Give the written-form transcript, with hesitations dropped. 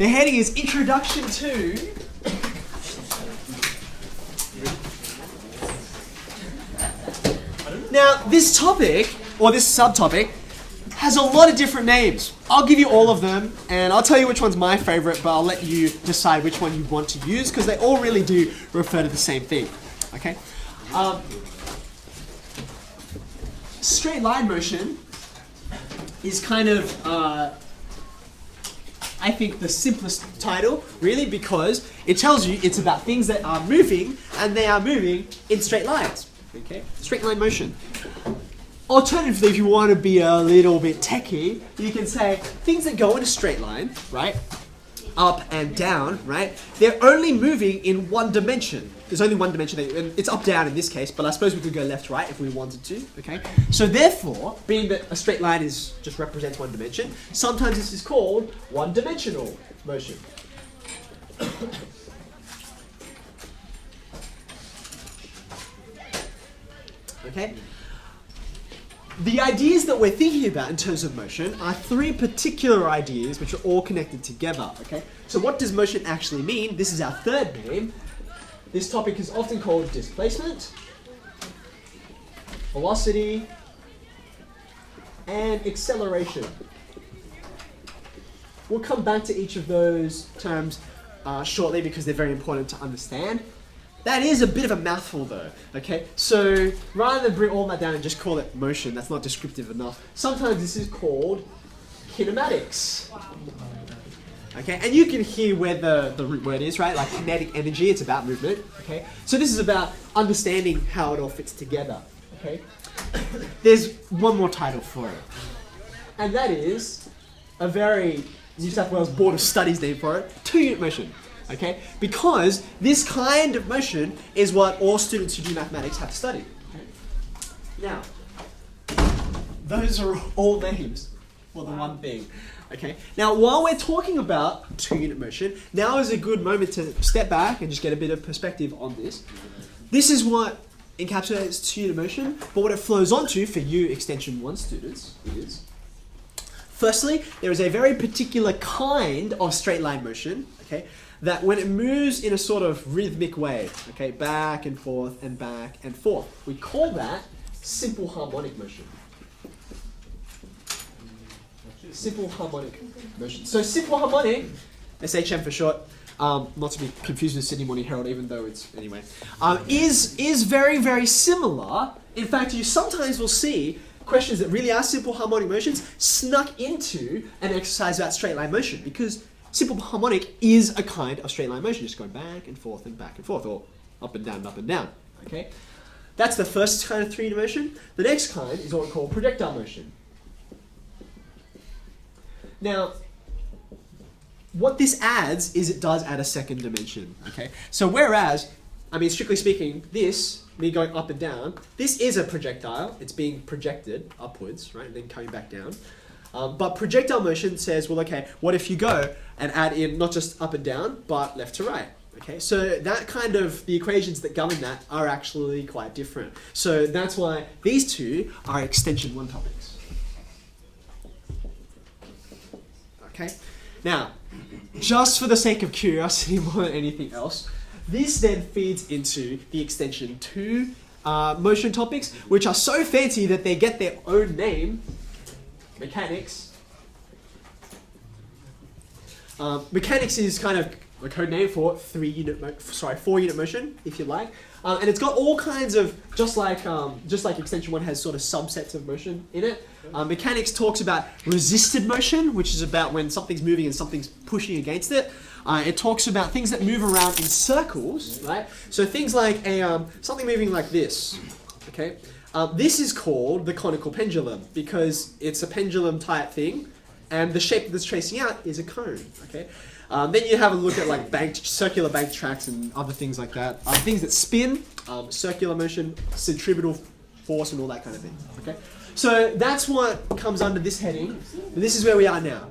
The heading is Introduction to Now, this topic, or this subtopic, has a lot of different names. I'll give you all of them, and I'll tell you which one's my favorite, but I'll let you decide which one you want to use, because they all really do refer to the same thing. Okay? Straight line motion is kind of, I think, the simplest title, really, because it tells you it's about things that are moving, and they are moving in straight lines. Okay? Straight line motion. Alternatively, if you want to be a little bit techie, you can say things that go in a straight line, right? Up and down, right? They're only moving in one dimension. There's only one dimension. And it's up, down in this case, but I suppose we could go left, right if we wanted to, okay? So therefore, being that a straight line is just represents one dimension, sometimes this is called one-dimensional motion. Okay? The ideas that we're thinking about in terms of motion are three particular ideas which are all connected together, okay? So what does motion actually mean? This is our third name. This topic is often called displacement, velocity, and acceleration. We'll come back to each of those terms shortly because they're very important to understand. That is a bit of a mouthful though, okay? So rather than bring all that down and just call it motion, that's not descriptive enough, sometimes this is called kinematics. Okay, and you can hear where the root word is, right? Like kinetic energy, it's about movement, okay? So this is about understanding how it all fits together, okay? There's one more title for it, and that is a very New South Wales Board of Studies name for it, two-unit motion. Okay? Because this kind of motion is what all students who do mathematics have to study. Okay? Now, those are all names for the one thing. Okay? Now, while we're talking about two-unit motion, now is a good moment to step back and just get a bit of perspective on this. This is what encapsulates two-unit motion, but what it flows onto for you Extension 1 students is, firstly, there is a very particular kind of straight line motion, okay, that when it moves in a sort of rhythmic way, okay, back and forth and back and forth, we call that simple harmonic motion. Simple harmonic motion. So simple harmonic, SHM for short, not to be confused with Sydney Morning Herald, even though it's, anyway, is very, very similar. In fact, you sometimes will see questions that really are simple harmonic motions snuck into an exercise about straight line motion, because simple harmonic is a kind of straight line motion, just going back and forth, or up and down, okay? That's the first kind of three-unit motion. The next kind is what we call projectile motion. Now, what this adds is it does add a second dimension, okay? So whereas, I mean, strictly speaking, this, me going up and down, this is a projectile. It's being projected upwards, right, and then coming back down. But projectile motion says, well, okay, what if you go and add in not just up and down, but left to right? Okay, so that kind of, the equations that govern that are actually quite different. So that's why these two are Extension 1 topics. Okay, now, just for the sake of curiosity more than anything else, this then feeds into the Extension 2 motion topics, which are so fancy that they get their own name. Mechanics. Mechanics is kind of a code name for four-unit motion, if you like, and it's got all kinds of just like Extension 1 has sort of subsets of motion in it. Mechanics talks about resisted motion, which is about when something's moving and something's pushing against it. It talks about things that move around in circles, right? So things like something moving like this, okay? This is called the conical pendulum because it's a pendulum type thing, and the shape that it's tracing out is a cone. Okay. Then you have a look at like circular bank tracks and other things like that. Things that spin, circular motion, centripetal force, and all that kind of thing. Okay. So that's what comes under this heading. This is where we are now.